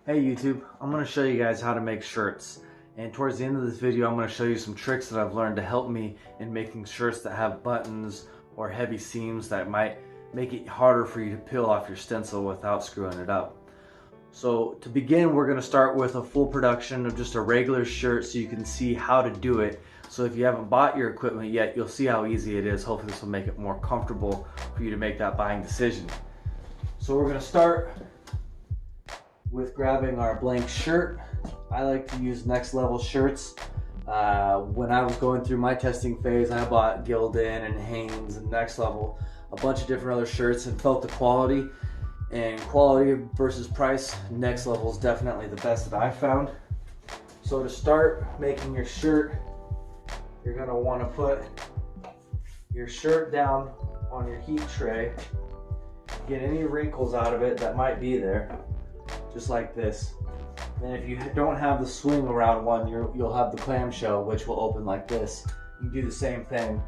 Hey YouTube, I'm going to show you guys how to make shirts, and towards the end of this video I'm going to show you some tricks that I've learned to help me in making shirts that have buttons or heavy seams that might make it harder for you to peel off your stencil without screwing it up. So to begin, we're going to start with a full production of just a regular shirt so you can see how to do it. So if you haven't bought your equipment yet, you'll see how easy it is. Hopefully this will make it more comfortable for you to make that buying decision. So we're going to start with grabbing our blank shirt. I like to use Next Level shirts. When I was going through my testing phase, I bought Gildan and Hanes and Next Level, a bunch of different other shirts, and felt the quality. And quality versus price, Next Level is definitely the best that I found. So to start making your shirt, you're gonna wanna put your shirt down on your heat tray, get any wrinkles out of it that might be there, just like this. And if you don't have the swing around one, you'll have the clamshell, which will open like this. You can do the same thing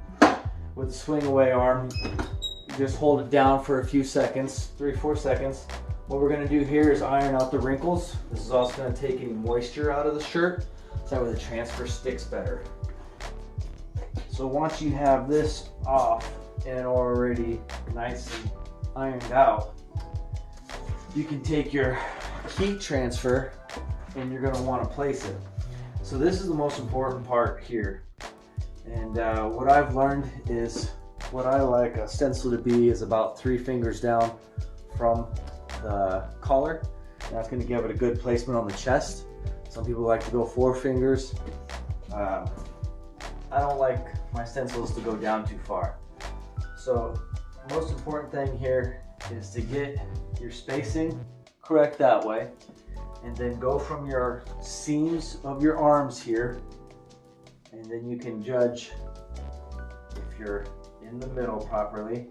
with the swing away arm. You just hold it down for a few seconds, 3-4 seconds. What we're gonna do here is iron out the wrinkles. This is also gonna take any moisture out of the shirt, so that way the transfer sticks better. So once you have this off and already nicely ironed out, you can take your heat transfer and you're going to want to place it. So this is the most important part here. And what I've learned is what I like a stencil to be is about 3 fingers down from the collar. And that's going to give it a good placement on the chest. Some people like to go 4 fingers. I don't like my stencils to go down too far. So the most important thing here is to get your spacing correct that way, and then go from your seams of your arms here, and then you can judge if you're in the middle properly.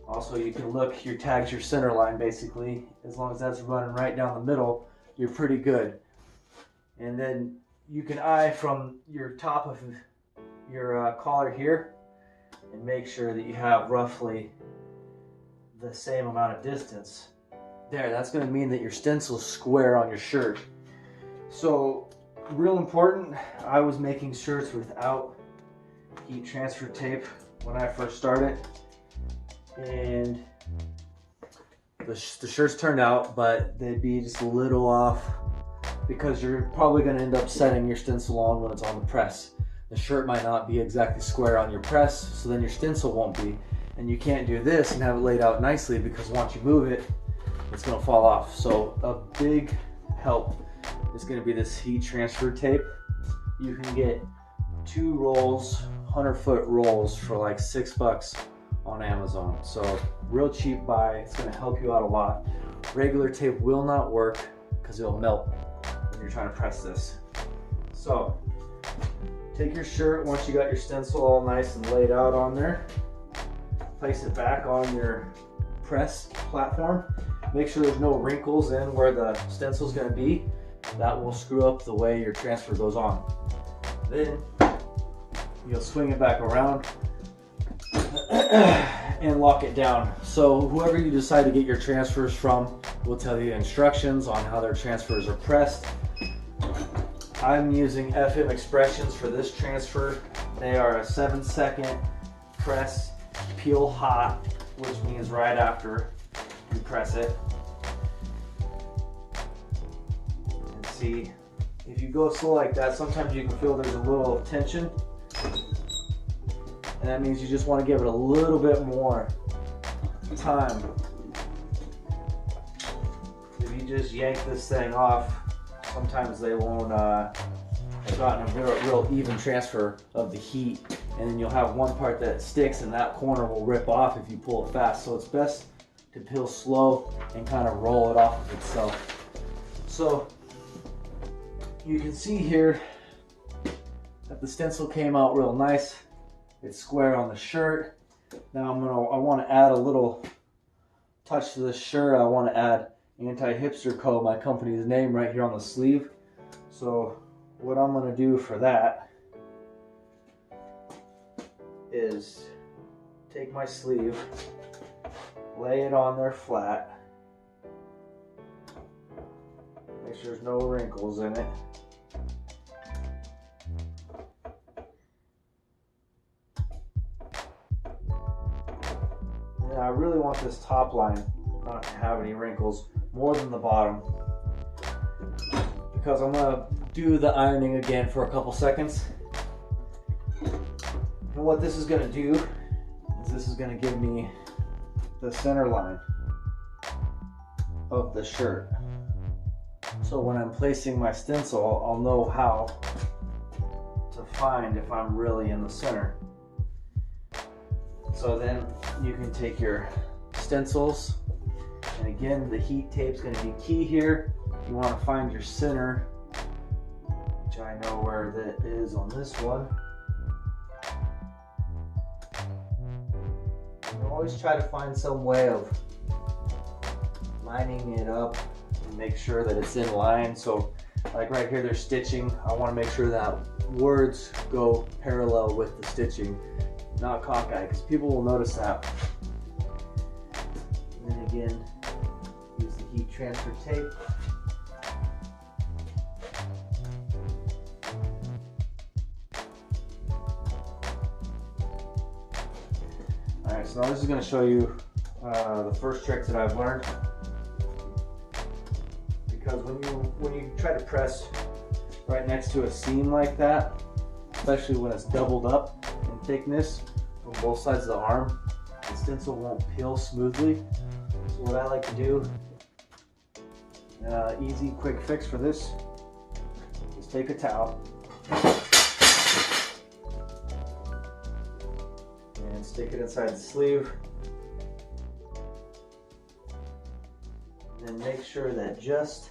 Also, you can look, your tag's your center line basically. As long as that's running right down the middle, you're pretty good. And then you can eye from your top of your collar here and make sure that you have roughly the same amount of distance. There, that's going to mean that your stencil's square on your shirt. So, real important, I was making shirts without heat transfer tape when I first started. And the shirts turned out, but they'd be just a little off because you're probably going to end up setting your stencil on when it's on the press. The shirt might not be exactly square on your press, so then your stencil won't be. And you can't do this and have it laid out nicely because once you move it, it's going to fall off. So a big help is going to be this heat transfer tape. You can get 2 rolls, 100-foot rolls for like $6 on Amazon. So real cheap buy. It's going to help you out a lot. Regular tape will not work because it'll melt when you're trying to press this. So take your shirt, once you got your stencil all nice and laid out on there, place it back on your press platform. Make sure there's no wrinkles in where the stencil is going to be. That will screw up the way your transfer goes on. Then you'll swing it back around and lock it down. So whoever you decide to get your transfers from will tell you instructions on how their transfers are pressed. I'm using FM Expressions for this transfer. They are a 7-second press, peel hot, which means right after you press it. And see, if you go slow like that, sometimes you can feel there's a little tension. And that means you just want to give it a little bit more time. If you just yank this thing off, sometimes they won't have gotten a real even transfer of the heat. And then you'll have one part that sticks and that corner will rip off if you pull it fast. So it's best to peel slow and kind of roll it off of itself. So you can see here that the stencil came out real nice. It's square on the shirt. Now I want to add a little touch to this shirt. I want to add Anti-Hipster Co., my company's name, right here on the sleeve. So what I'm going to do for that is take my sleeve, lay it on there flat, sure there's no wrinkles in it. And I really want this top line not to have any wrinkles more than the bottom, because I'm going to do the ironing again for a couple seconds. And what this is going to do is this is going to give me the center line of the shirt. So when I'm placing my stencil, I'll know how to find if I'm really in the center. So then you can take your stencils, and again, the heat tape's going to be key here. You want to find your center, which I know where that is on this one. And always try to find some way of lining it up and make sure that it's in line. So like right here, there's stitching. I want to make sure that words go parallel with the stitching, not cockeyed, because people will notice that. And then again, use the heat transfer tape. Alright, so now this is going to show you the first trick that I've learned. Because when you try to press right next to a seam like that, especially when it's doubled up in thickness from both sides of the arm, the stencil won't peel smoothly. So what I like to do, easy quick fix for this, is take a towel and stick it inside the sleeve, and then make sure that just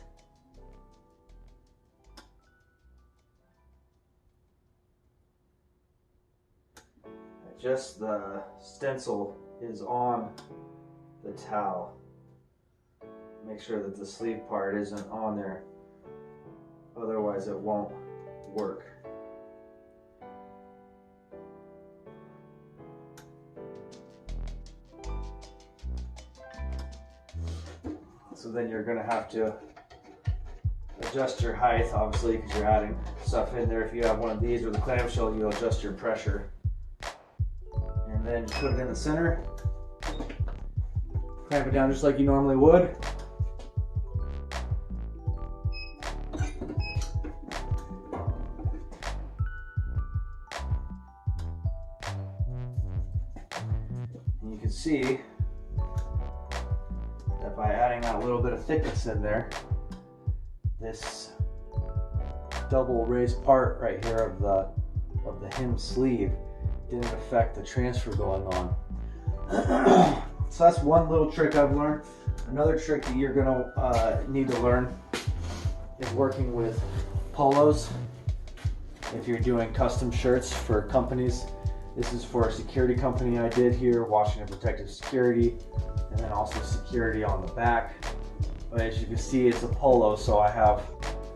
the stencil is on the towel. Make sure that the sleeve part isn't on there, otherwise it won't work. So then you're going to have to adjust your height, obviously, because you're adding stuff in there. If you have one of these or the clamshell, you'll adjust your pressure. And then put it in the center. Clamp it down just like you normally would. And you can see that by adding that little bit of thickness in there, this double raised part right here of the hem sleeve didn't affect the transfer going on. So that's one little trick I've learned. Another trick that you're gonna need to learn is working with polos. If you're doing custom shirts for companies, this is for a security company I did here, Washington Protective Security, and then also security on the back. But as you can see, it's a polo, so I have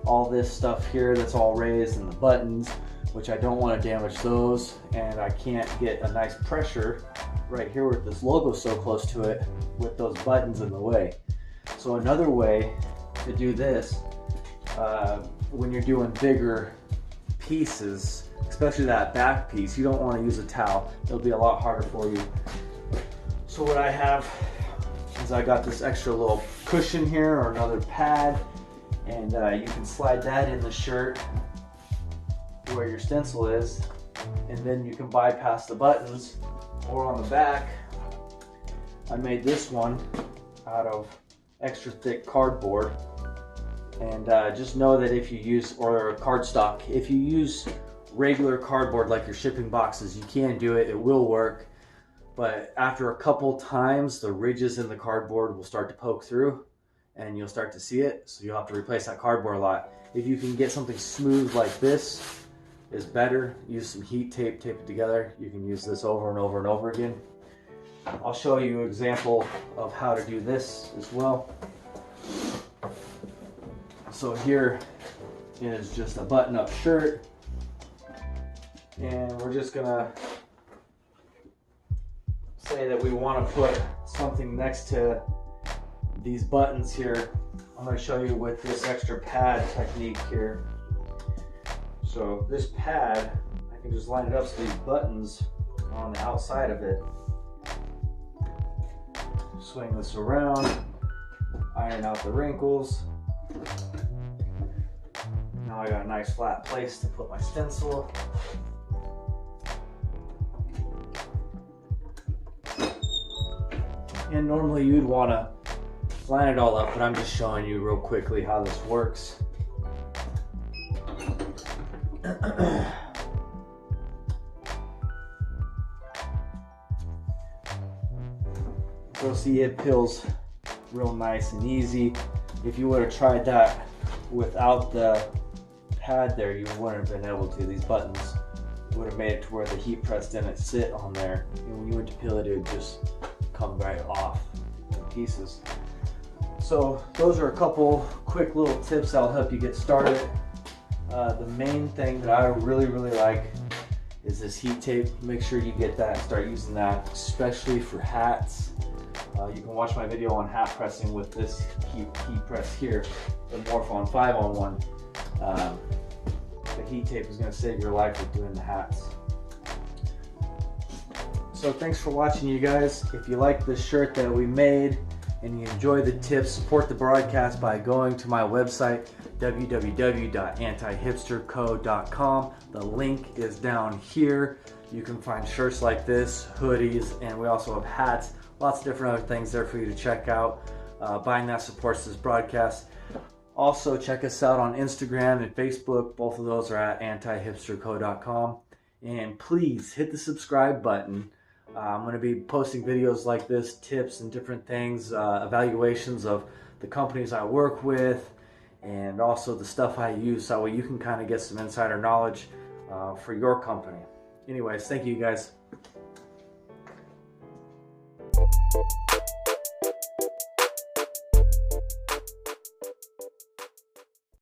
all this stuff here that's all raised, and the buttons, which I don't want to damage those, and I can't get a nice pressure right here with this logo so close to it with those buttons in the way. So another way to do this, when you're doing bigger pieces, especially that back piece, you don't want to use a towel. It'll be a lot harder for you. So what I have is I got this extra little cushion here, or another pad, and you can slide that in the shirt where your stencil is, and then you can bypass the buttons. Or on the back, I made this one out of extra thick cardboard, and just know that if you use, or cardstock, if you use regular cardboard like your shipping boxes, you can do it, it will work, but after a couple times the ridges in the cardboard will start to poke through and you'll start to see it, so you'll have to replace that cardboard a lot. If you can get something smooth like this, is better. Use some heat tape, tape it together. You can use this over and over and over again. I'll show you an example of how to do this as well. So here is just a button-up shirt, and we're just gonna say that we want to put something next to these buttons here I'm going to show you with this extra pad technique here. So this pad, I can just line it up so these buttons are on the outside of it. Swing this around, iron out the wrinkles. Now I got a nice flat place to put my stencil. And normally you'd want to line it all up, but I'm just showing you real quickly how this works. You'll see it peels real nice and easy. If you would have tried that without the pad there, you wouldn't have been able to. These buttons would have made it to where the heat press didn't sit on there, and when you went to peel it, it would just come right off in pieces. So those are a couple quick little tips that'll help you get started. The main thing that I really like is this heat tape. Make sure you get that and start using that, especially for hats. You can watch my video on hat pressing with this heat press here, the Mophorn 5-on-1. The heat tape is going to save your life with doing the hats. So thanks for watching, you guys. If you like this shirt that we made and you enjoy the tips, support the broadcast by going to my website, www.antihipsterco.com. The link is down here. You can find shirts like this, hoodies, and we also have hats. Lots of different other things there for you to check out. Buying that supports this broadcast. Also, check us out on Instagram and Facebook. Both of those are at antihipsterco.com. And please hit the subscribe button. I'm going to be posting videos like this, tips and different things, evaluations of the companies I work with, and also the stuff I use, so that way you can kind of get some insider knowledge for your company. Anyways, thank you guys.